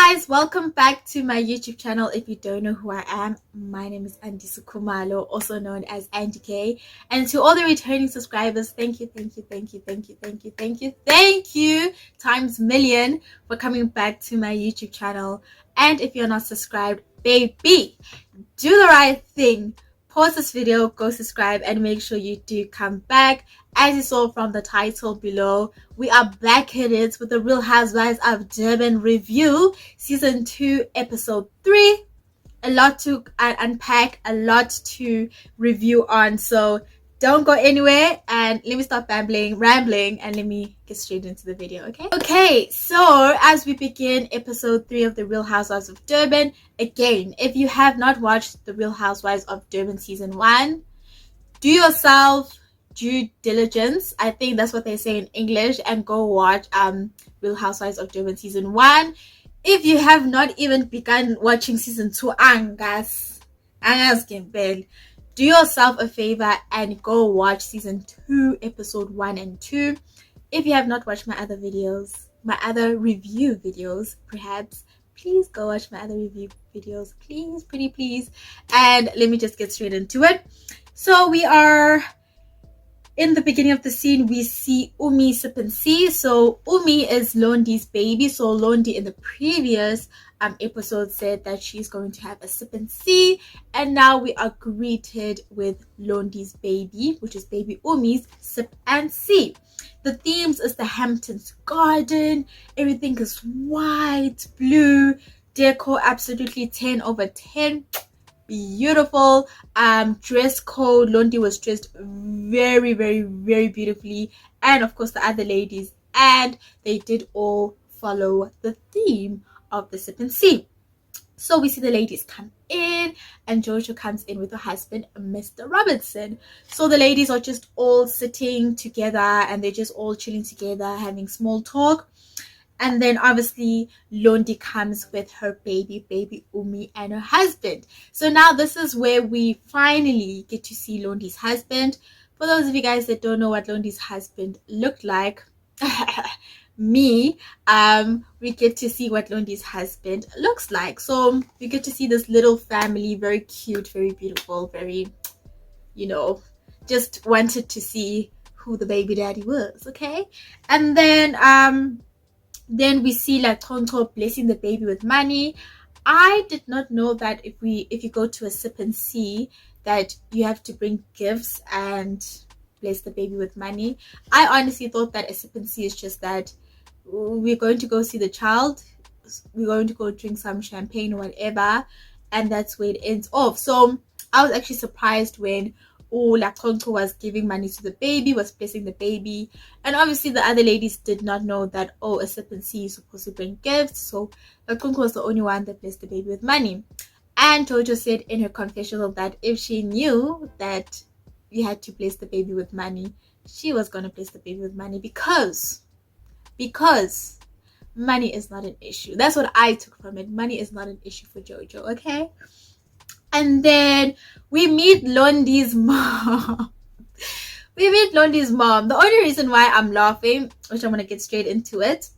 Guys, welcome back to my YouTube channel. If you don't know who I am, my name is andiswasanelisiwekhumalo, also known as Andy K. And to all the returning subscribers, thank you times million for coming back to my YouTube channel. And if you're not subscribed, baby, do the right thing. Pause this video, go subscribe, and make sure you do come back. As you saw from the title below, we are back at it with the Real Housewives of Durban review, season 2, episode 3. A lot to unpack, a lot to review on, so don't go anywhere and let me stop rambling, and let me get straight into the video. Okay, so as we begin episode 3 of the Real Housewives of Durban, again, if you have not watched the Real Housewives of Durban season 1, do yourself due diligence, I think that's what they say in English, and go watch Real Housewives of Durban season 1. If you have not even begun watching season 2, angas gembel, do yourself a favor and go watch season 2 episode 1 and 2. If you have not watched my other videos, my other review videos, perhaps, please go watch my other review videos, please, pretty please. And let me just get straight into it. So we are in the beginning of the scene. We see Umi sip and see. So Umi is Londy's baby. So Londy in the previous episode said that she's going to have a sip and see, and now we are greeted with Londy's baby, which is baby Umi's sip and see. The themes is the Hamptons garden. Everything is white, blue, decor absolutely 10 over 10. Beautiful. Dress code, Londy was dressed very beautifully, and of course the other ladies, and they did all follow the theme of the sip and see. So we see the ladies come in, and Jojo comes in with her husband, Mr. Robinson. So the ladies are just all sitting together, and they're just all chilling together, having small talk. And then obviously Londy comes with her baby Umi, and her husband. So now this is where we finally get to see Londy's husband. For those of you guys that don't know what Londy's husband looked like, we get to see what Londy's husband looks like. So we get to see this little family, very cute, very beautiful, very, just wanted to see who the baby daddy was. Okay, and then we see like Tonto blessing the baby with money. I did not know that if you go to a sip and see, that you have to bring gifts and bless the baby with money. I honestly thought that a sip and see is just that we're going to go see the child, we're going to go drink some champagne or whatever, and that's where it ends off. So I was actually surprised when Tonto was giving money to the baby, was blessing the baby, and obviously the other ladies did not know that a sip and see is supposed to bring gifts. So Tonto was the only one that blessed the baby with money. And Jojo said in her confessional that if she knew that you had to bless the baby with money, she was going to bless the baby with money because money is not an issue. That's what I took from it. Money is not an issue for Jojo, okay? And then we meet Londy's mom. The only reason why I'm laughing, which I'm going to get straight into it,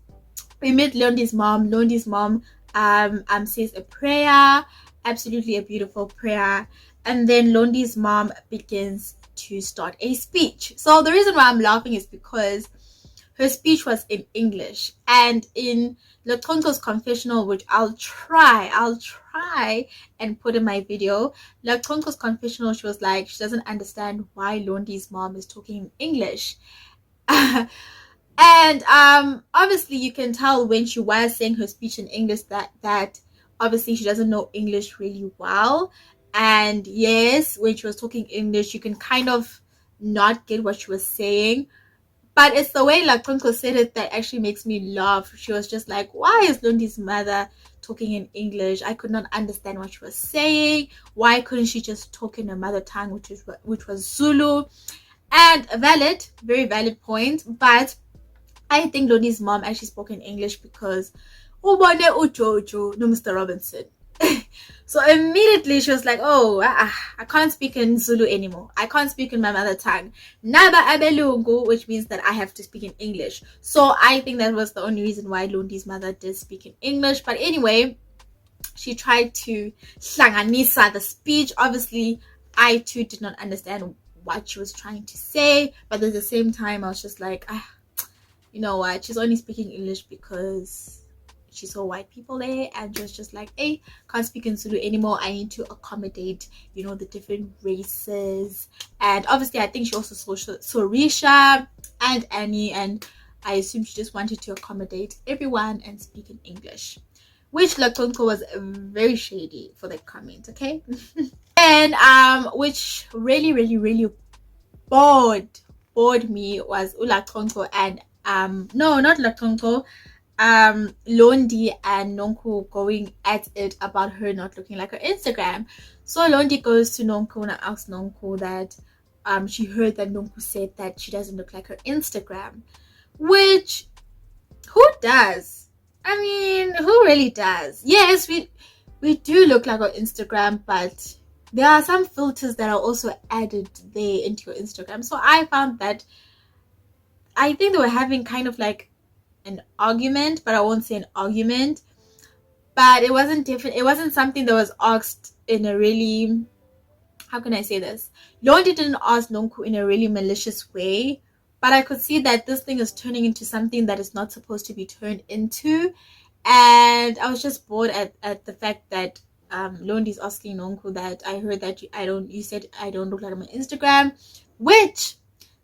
we meet Londy's mom. Londy's mom says a prayer, absolutely a beautiful prayer. And then Londy's mom begins to start a speech. So the reason why I'm laughing is because her speech was in English, and in Tonto's confessional, which I'll try and put in my video, Tonto's confessional, she was like, she doesn't understand why Londy's mom is talking in English. And obviously you can tell when she was saying her speech in English that obviously she doesn't know English really well. And yes, when she was talking English, you can kind of not get what she was saying. But it's the way Tonto said it that actually makes me laugh. She was just like, why is Londy's mother talking in English? I could not understand what she was saying. Why couldn't she just talk in her mother tongue, which was Zulu? And very valid point. But I think Londy's mom actually spoke in English because Jojo, no, Mr. Robinson. So immediately she was like, oh, I can't speak in Zulu anymore. I can't speak in my mother tongue. Naba abelungu, which means that I have to speak in English. So I think that was the only reason why Londy's mother did speak in English. But anyway, she tried to hlanganisa the speech. Obviously, I too did not understand what she was trying to say. But at the same time, I was just like, you know what? She's only speaking English because she saw white people there, and she was just like, hey, can't speak in Zulu anymore. I need to accommodate, you know, the different races. And obviously I think she also saw Risha and Annie, and I assume she just wanted to accommodate everyone and speak in English, which Lakonko was very shady for that comment, okay? And which really bored me was Ulakonko and no, not Lakonko, Londy and Nonku going at it about her not looking like her Instagram. So Londy goes to Nonku and asks Nonku that she heard that Nonku said that she doesn't look like her Instagram, which who does? I mean, who really does? Yes, we do look like our Instagram, but there are some filters that are also added there into your Instagram. So I found that I think they were having kind of like an argument, but I won't say an argument. But it wasn't different. It wasn't something that was asked in a really, how can I say this? Londi didn't ask Nonku in a really malicious way, but I could see that this thing is turning into something that is not supposed to be turned into. And I was just bored at the fact that Londi's asking Nonku that I heard that you said I don't look like my Instagram, which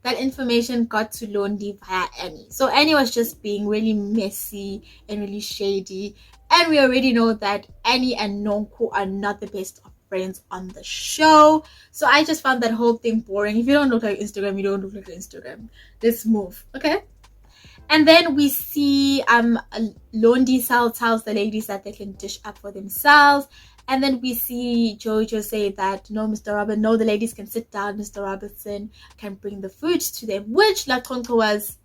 that information got to Londy via Annie. So Annie was just being really messy and really shady. And we already know that Annie and Nonku are not the best of friends on the show. So I just found that whole thing boring. If you don't look like Instagram, you don't look like Instagram. Let's move, okay? And then we see Londy tells the ladies that they can dish up for themselves. And then we see Jojo say that, no, Mr. Robin, no, the ladies can sit down. Mr. Robinson can bring the food to them, which Latonka was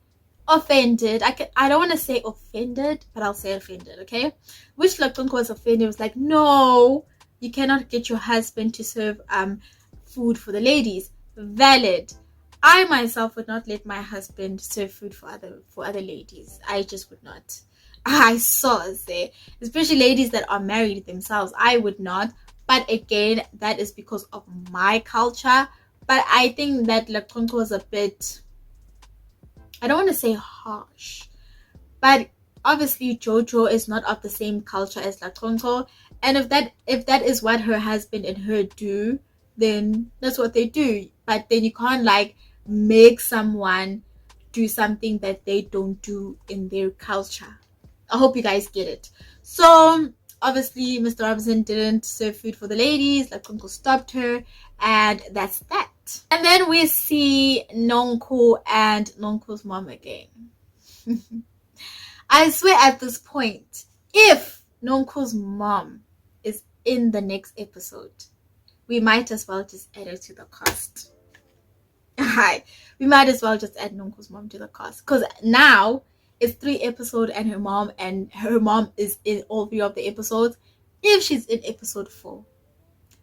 offended. I don't want to say offended, but I'll say offended, okay? Which Latonka was offended. It was like, no, you cannot get your husband to serve food for the ladies. Valid. I myself would not let my husband serve food for other ladies. I just would not. I saw say, especially ladies that are married themselves, I would not. But again, that is because of my culture. But I think that Lakonko was a bit, I don't want to say harsh, but obviously Jojo is not of the same culture as Lakonko. And if that is what her husband and her do, then that's what they do. But then you can't like make someone do something that they don't do in their culture. I hope you guys get it. So obviously Mr. Robinson didn't serve food for the ladies. Lakonko stopped her, and that's that. And then we see Nonku and Nonku's mom again. I swear at this point, if Nonku's mom is in the next episode, we might as well just add her to the cast. Hi, we might as well just add Nonku's mom to the cast, because now it's 3 episodes and her mom is in all 3 of the episodes. If she's in episode 4,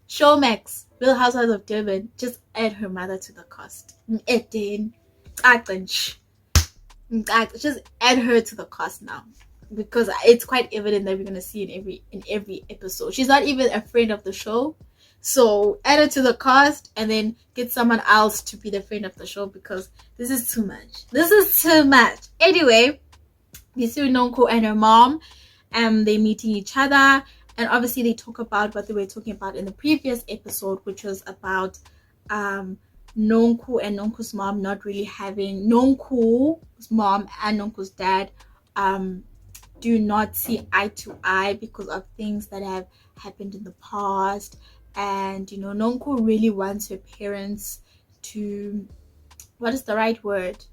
Showmax, Real Housewives of Durban, just add her mother to the cast. Just add her to the cast now, because it's quite evident that we're gonna see in every episode. She's not even a friend of the show, so add her to the cast and then get someone else to be the friend of the show, because this is too much. Anyway, we see Nonku and her mom, they're meeting each other, and obviously they talk about what they were talking about in the previous episode, which was about Nonku and Nonku's mom not really having, Nonku's mom and Nonku's dad do not see eye to eye because of things that have happened in the past. And you know, Nonku really wants her parents to, what is the right word,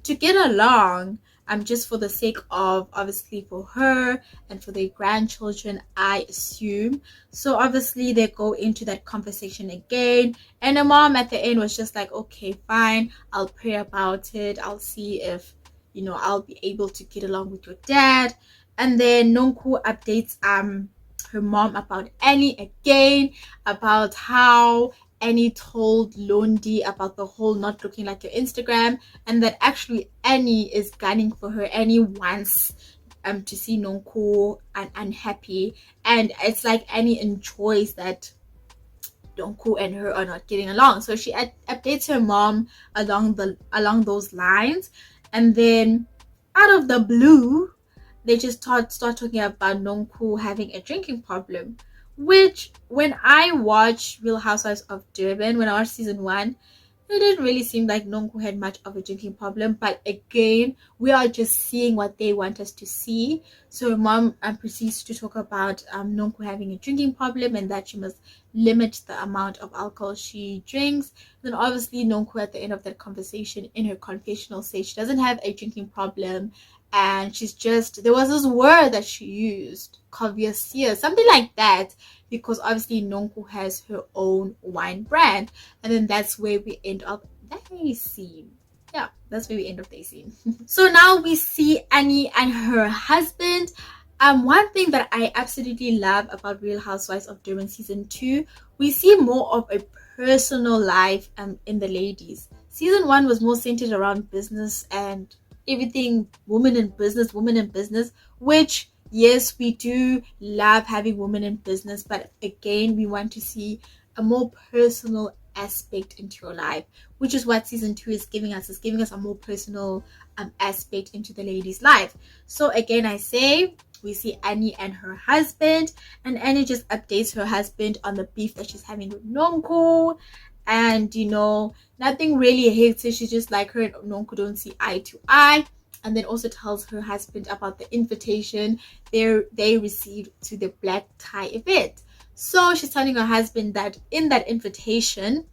to get along, just for the sake of, obviously, for her and for their grandchildren, I assume. So obviously they go into that conversation again, and the mom at the end was just like, okay, fine, I'll pray about it, I'll see if, you know, I'll be able to get along with your dad. And then Nonku updates her mom about Annie again, about how Annie told Londy about the whole not looking like your Instagram, and that actually Annie is gunning for her. Annie wants to see Nonku unhappy, and it's like Annie enjoys that Nonku and her are not getting along. So she updates her mom along those lines, and then out of the blue, they just start talking about Nonku having a drinking problem. Which, when I watched Real Housewives of Durban, when I watched season 1, it didn't really seem like Nonku had much of a drinking problem. But again, we are just seeing what they want us to see. So mom proceeds to talk about Nonku having a drinking problem and that she must limit the amount of alcohol she drinks. Then obviously Nonku at the end of that conversation in her confessional says she doesn't have a drinking problem, and she's just, there was this word that she used, conversia, something like that, because obviously Nonku has her own wine brand. And then that's where we end up that scene. Yeah, that's where we end up the scene. So now we see Annie and her husband. One thing that I absolutely love about Real Housewives of Durban season 2, we see more of a personal life in the ladies. Season 1 was more centered around business and everything, women in business, which, yes, we do love having women in business, but again, we want to see a more personal aspect into your life, which is what season 2 is giving us. It's giving us a more personal aspect into the lady's life. So again, I say we see Annie and her husband, and Annie just updates her husband on the beef that she's having with Nonku. And nothing really hates her. She's just like, her and Nonku don't see eye to eye. And then also tells her husband about the invitation they received to the black tie event. So she's telling her husband that in that invitation,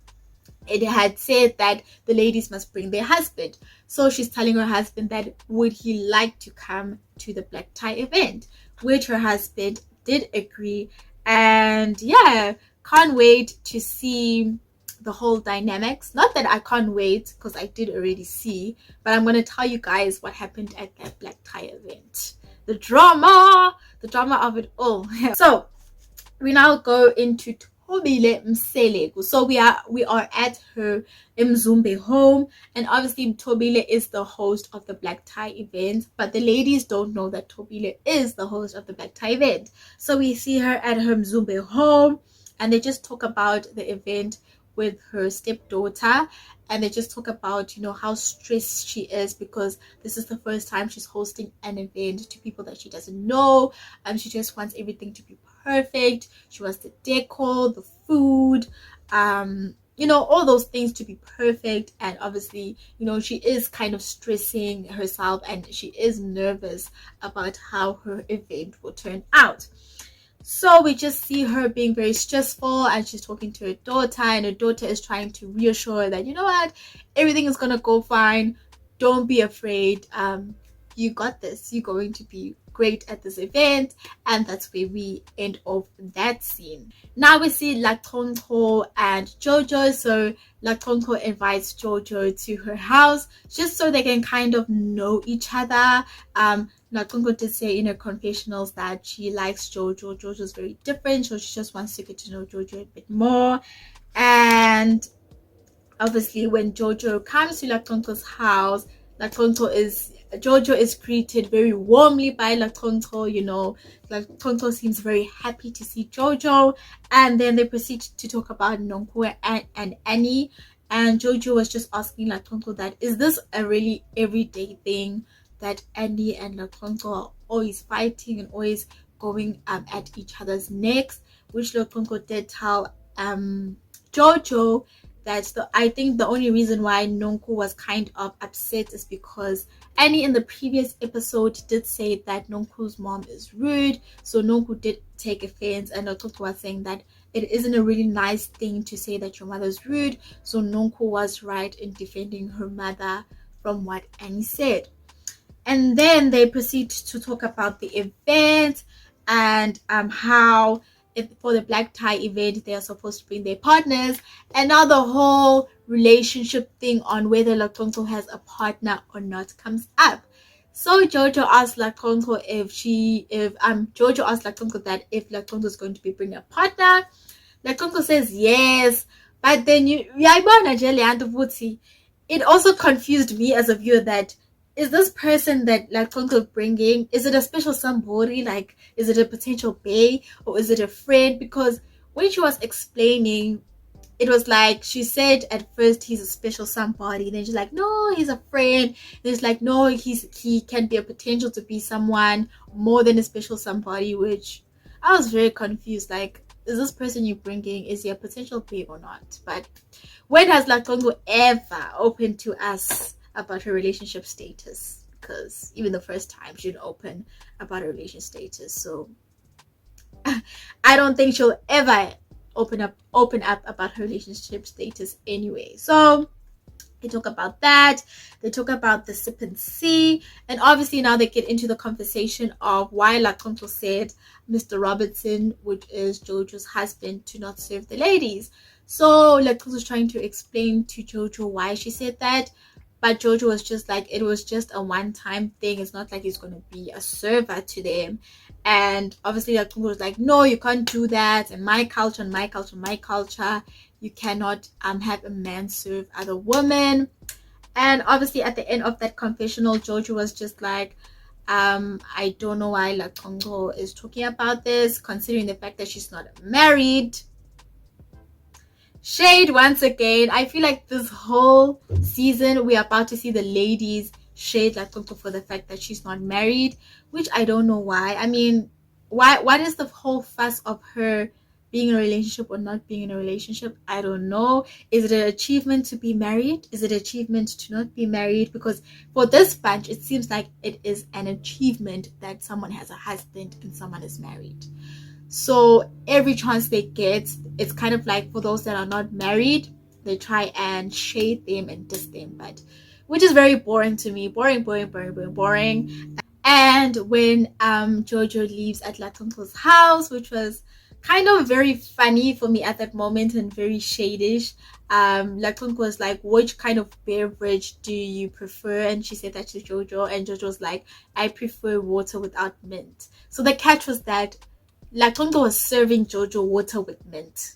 it had said that the ladies must bring their husband. So she's telling her husband that would he like to come to the black tie event, which her husband did agree. And yeah, can't wait to see the whole dynamics. Not that I can't wait, because I did already see, but I'm going to tell you guys what happened at that black tie event. The drama of it all. So we now go into Thobile Mseleko. So we are at her Mzumbe home, and obviously Thobile is the host of the black tie event, but the ladies don't know that Thobile is the host of the black tie event. So we see her at her Mzumbe home, and they just talk about the event with her stepdaughter, and they just talk about how stressed she is because this is the first time she's hosting an event to people that she doesn't know. She just wants everything to be perfect. She wants the decor, the food, all those things to be perfect. And obviously, she is kind of stressing herself, and she is nervous about how her event will turn out. So we just see her being very stressful, and she's talking to her daughter, and her daughter is trying to reassure her that, you know what, everything is going to go fine. Don't be afraid. You got this. You're going to be great at this event. And that's where we end off that scene. Now we see Nonku and Jojo. So Nonku invites Jojo to her house just so they can kind of know each other. Nonku did say in her confessionals that she likes Jojo. Jojo's very different, so she just wants to get to know Jojo a bit more. And obviously, when Jojo comes to Nonku's house, Jojo is greeted very warmly by Nonku. Nonku seems very happy to see Jojo, and then they proceed to talk about Nonku and Annie. And Jojo was just asking Nonku that, is this a really everyday thing that Annie and Nonku are always fighting and always going at each other's necks? Which Nonku did tell Jojo that I think the only reason why Nonku was kind of upset is because Annie in the previous episode did say that Nonku's mom is rude. So Nonku did take offense, and Nonku was saying that it isn't a really nice thing to say that your mother's rude. So Nonku was right in defending her mother from what Annie said. And then they proceed to talk about the event and how for the black tie event they are supposed to bring their partners, and now the whole relationship thing on whether Nonku has a partner or not comes up. So Jojo asked Lakonko Jojo asked Lakonko that if Lakonko is going to be bringing a partner. Lakonko says yes, but then it also confused me as a viewer that is this person that Lakonko bringing, is it a special somebody, like is it a potential bae or is it a friend? Because when she was explaining, it was like she said at first he's a special somebody, then she's like no, he's a friend, then it's like no, he can be a potential to be someone more than a special somebody, which I was very confused, like is this person you're bringing, is he a potential babe or not? But when has Lakongo ever opened to us about her relationship status? Because even the first time she didn't open about her relationship status, so I don't think she'll ever open up about her relationship status anyway. So they talk about that. They talk about the sip and see. And obviously now they get into the conversation of why Lakonto said Mr. Robertson, which is Jojo's husband, to not serve the ladies. So Lakonto was trying to explain to Jojo why she said that. But Jojo was just like, it was just a one-time thing. It's not like he's going to be a server to them. And obviously Lakonto was like, no, you can't do that. And my culture, you cannot have a man serve other women. And obviously at the end of that confessional, Jojo was just like, I don't know why Lakongo is talking about this, considering the fact that she's not married. Shade once again. I feel like this whole season we're about to see the ladies shade Lakongo for the fact that she's not married, which I don't know why. I mean, what is the whole fuss of her being in a relationship or not being in a relationship? I don't know. Is it an achievement to be married? Is it an achievement to not be married? Because for this bunch, it seems like it is an achievement that someone has a husband and someone is married. So every chance they get, it's kind of like for those that are not married, they try and shade them and diss them, but which is very boring to me. Boring. And when Jojo leaves at Latonko's house, which was kind of very funny for me at that moment and very shadish. Latonko was like, which kind of beverage do you prefer? And she said that to Jojo, and Jojo was like, I prefer water without mint. So the catch was that Latonko was serving Jojo water with mint.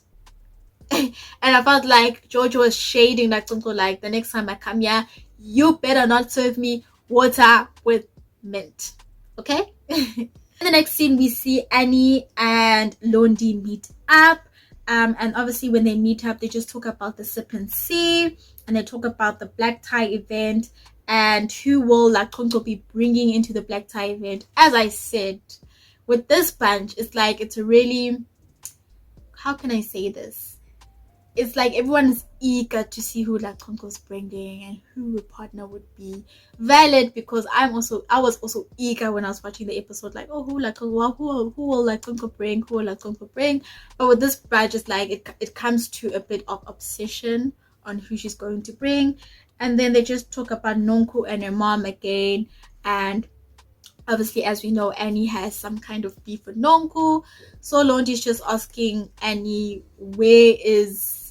And I felt like Jojo was shading Latonko, like, the next time I come here, you better not serve me water with mint. Okay? In the next scene, we see Annie and Londy meet up. And obviously when they meet up, they just talk about the sip and see, and they talk about the black tie event and who will Lakonko be bringing into the black tie event. As I said, with this bunch, it's like, it's a really, how can I say this? It's like everyone is eager to see who Lakonko's bringing and who the partner would be. Valid, because I was also eager when I was watching the episode, like, oh, who will Lakonko bring? Who will Lakonko bring? But with this batch, it's like it comes to a bit of obsession on who she's going to bring. And then they just talk about Nonku and her mom again. And obviously, as we know, Annie has some kind of beef with Nonku. So Londy's just asking Annie, where is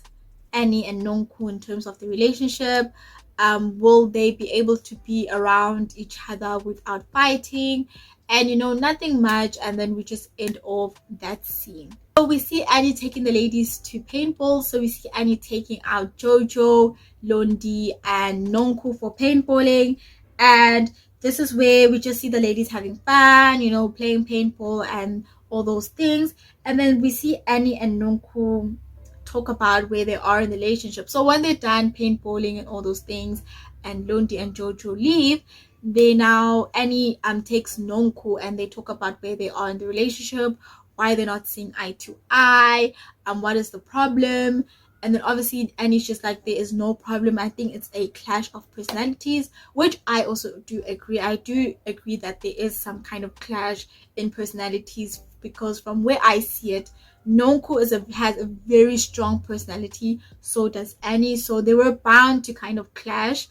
Annie and Nonku in terms of the relationship? Will they be able to be around each other without fighting? And nothing much. And then we just end off that scene. So we see Annie taking the ladies to paintball. So we see Annie taking out Jojo, Londy, and Nonku for paintballing. And this is where we just see the ladies having fun, playing paintball and all those things. And then we see Annie and Nonku talk about where they are in the relationship. So when they're done paintballing and all those things, and Londy and Jojo leave, Annie takes Nonku and they talk about where they are in the relationship, why they're not seeing eye to eye, and what is the problem. And then obviously Annie's just like, there is no problem. I think it's a clash of personalities, which I also do agree. I do agree that there is some kind of clash in personalities, because from where I see it, Nonku has a very strong personality, so does Annie. So they were bound to kind of clash.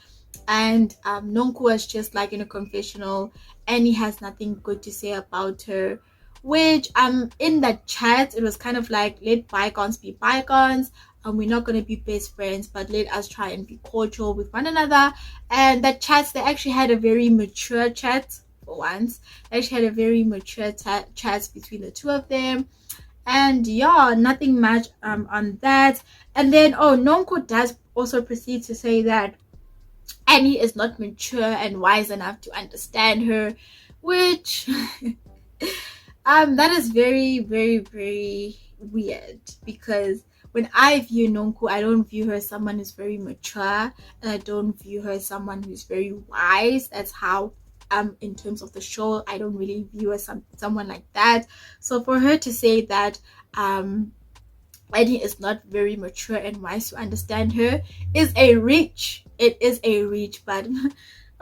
And Nonku was just like in a confessional, Annie has nothing good to say about her, which in that chat it was kind of like, let bygones be bygones. We're not going to be best friends, but let us try and be cordial with one another. And that chat, they actually had a very mature chat for once. They actually had a very mature chat between the two of them. And yeah, nothing much on that. And then Nonku does also proceed to say that Annie is not mature and wise enough to understand her, which that is very, very, very weird, because when I view Nonku, I don't view her as someone who's very mature, and I don't view her as someone who's very wise. That's how in terms of the show, I don't really view her as someone like that. So for her to say that Annie is not very mature and wise to understand her is a reach. It is a reach, but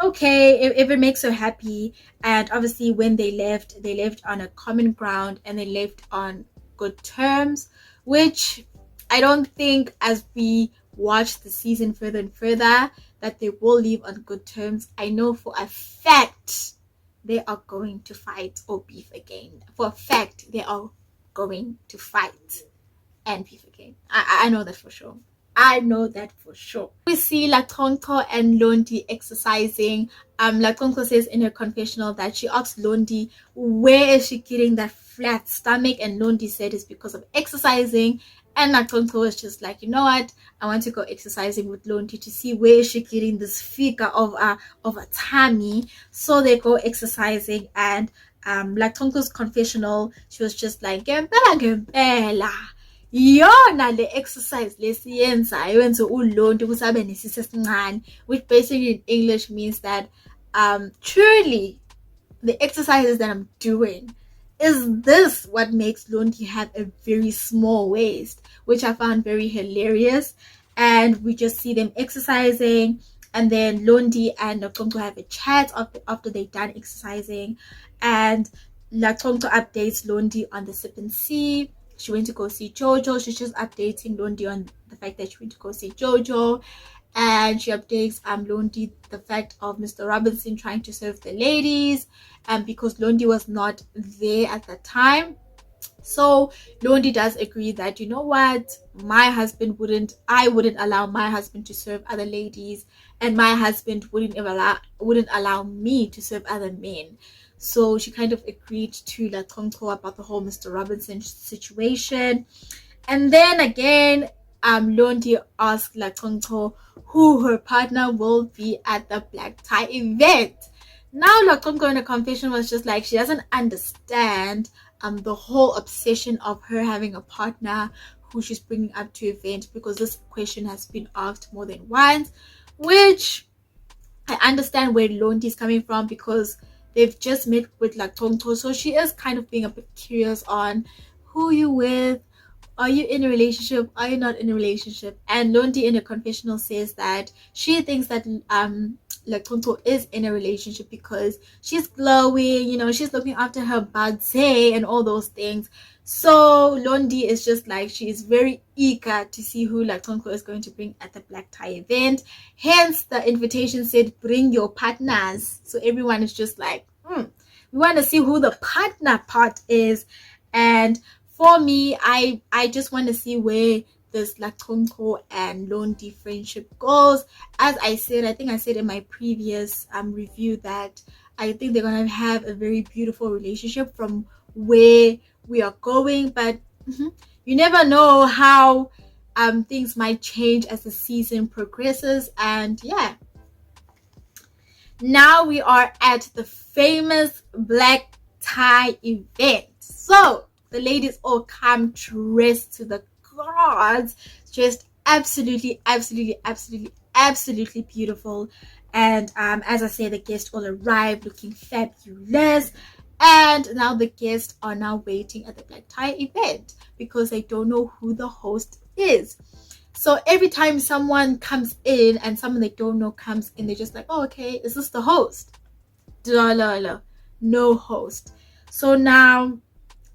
okay, if it makes her happy. And obviously when they left on a common ground, and they left on good terms, which I don't think, as we watch the season further and further, that they will leave on good terms. I know for a fact they are going to fight or beef again. For a fact, they are going to fight and beef again. I know that for sure. I know that for sure. We see Nonku and Londy exercising. Nonku says in her confessional that she asked Londy, where is she getting that flat stomach? And Londy said it's because of exercising. And Nonku was just like, you know what? I want to go exercising with Londy to see where is she getting this figure of a tummy. So they go exercising, and Nonku's confessional, she was just like, Gempela. Yona le exercise lesiyenzayo yenze uLondy ukuthi abe nesisi esincane, which basically in English means that truly the exercises that I'm doing, is this what makes Londy have a very small waist, which I found very hilarious. And we just see them exercising, and then Londy and Nonku have a chat after they're done exercising, and Nonku updates Londy on the sip and see. She went to go see Jojo. She's just updating Londy on the fact that she went to go see Jojo. And she updates Londy the fact of Mr. Robinson trying to serve the ladies, because Londy was not there at the time. So Londy does agree that, you know what, I wouldn't allow my husband to serve other ladies, and my husband wouldn't allow me to serve other men. So she kind of agreed to Nonku about the whole Mr. Robinson situation. And then again, Londy asked Nonku who her partner will be at the black tie event. Now Nonku in a confession was just like, she doesn't understand the whole obsession of her having a partner who she's bringing up to event, because this question has been asked more than once, which I understand where Londy is coming from, because they've just met with Nonku, so she is kind of being a bit curious on who you with. Are you in a relationship? Are you not in a relationship? And Londy in a confessional says that she thinks that Nonku is in a relationship because she's glowing, she's looking after her body and all those things. So Londy is just like, she is very eager to see who Nonku is going to bring at the black tie event. Hence the invitation said, bring your partners. So everyone is just like, we want to see who the partner part is. And for me, I just want to see where this Nonku and Londy friendship goes. As I said, I think I said in my previous review that I think they're going to have a very beautiful relationship from where we are going. But you never know how things might change as the season progresses. And yeah, now we are at the famous black tie event. So the ladies all come dressed to the gods, just absolutely beautiful. And as I say, the guests all arrived looking fabulous. And now the guests are now waiting at the black tie event because they don't know who the host is. So every time someone comes in and someone they don't know comes in, they're just like, oh, okay, is this the host? No host. So now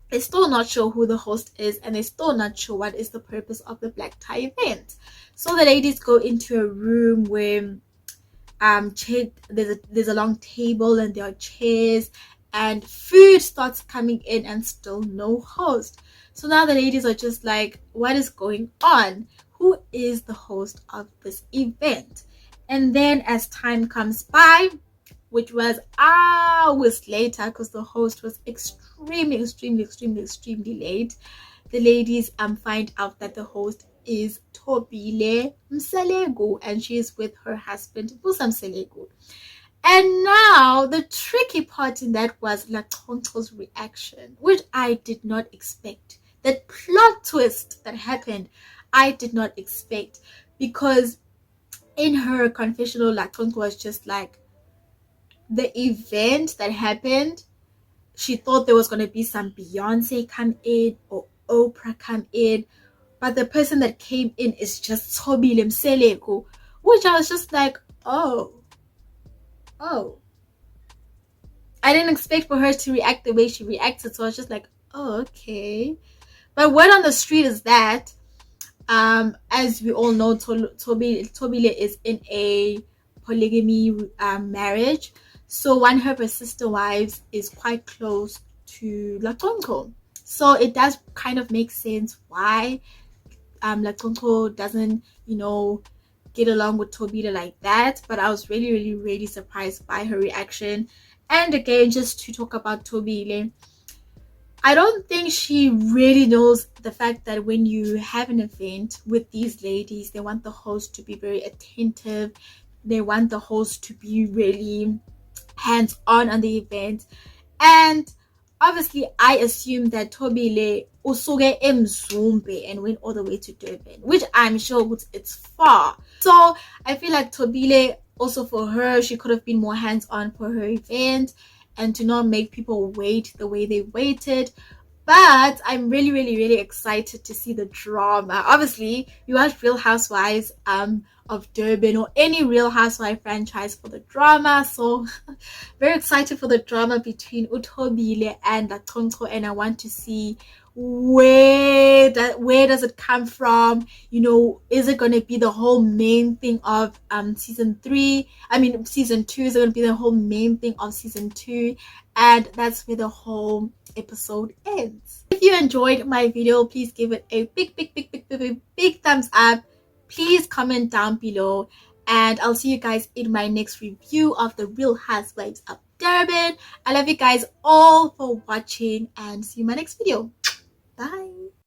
they're still not sure who the host is, and they're still not sure what is the purpose of the black tie event. So the ladies go into a room where there's a long table and there are chairs, and food starts coming in and still no host. So now the ladies are just like, what is going on? Who is the host of this event? And then as time comes by, which was hours later because the host was extremely late, the ladies find out that the host is Tobile Mselegu, and she is with her husband Busa Mselegu. And now the tricky part in that was Latonto's reaction, which I did not expect. That plot twist that happened, I did not expect, because in her confessional, Latonto was just like, the event that happened, she thought there was going to be some Beyonce come in or Oprah come in, but the person that came in is just Tobile Mseleko, which I was just like, oh, I didn't expect for her to react the way she reacted. So I was just like, oh, okay. But word on the street is that, as we all know, Tobile is in a polygamy marriage. So one of her sister wives is quite close to Latonko. So it does kind of make sense why Latonko doesn't, get along with Tobile like that. But I was really surprised by her reaction. And again, just to talk about Tobile, I don't think she really knows the fact that when you have an event with these ladies, they want the host to be very attentive. They want the host to be really hands-on on the event. And obviously, I assume that Tobile usuke eMzumbe and went all the way to Durban, which I'm sure it's far. So I feel like Tobile, also for her, she could have been more hands-on for her event and to not make people wait the way they waited. But I'm really excited to see the drama. Obviously, you watch Real Housewives of Durban or any Real Housewife franchise for the drama. So very excited for the drama between Utobile and Latonto, and I want to see where does it come from. Is it going to be the whole main thing of season 2? Is it going to be the whole main thing of season 2? And that's where the whole episode ends. If you enjoyed my video, please give it a big thumbs up. Please comment down below, and I'll see you guys in my next review of the Real Housewives of Durban. I love you guys all for watching, and see you in my next video. Bye.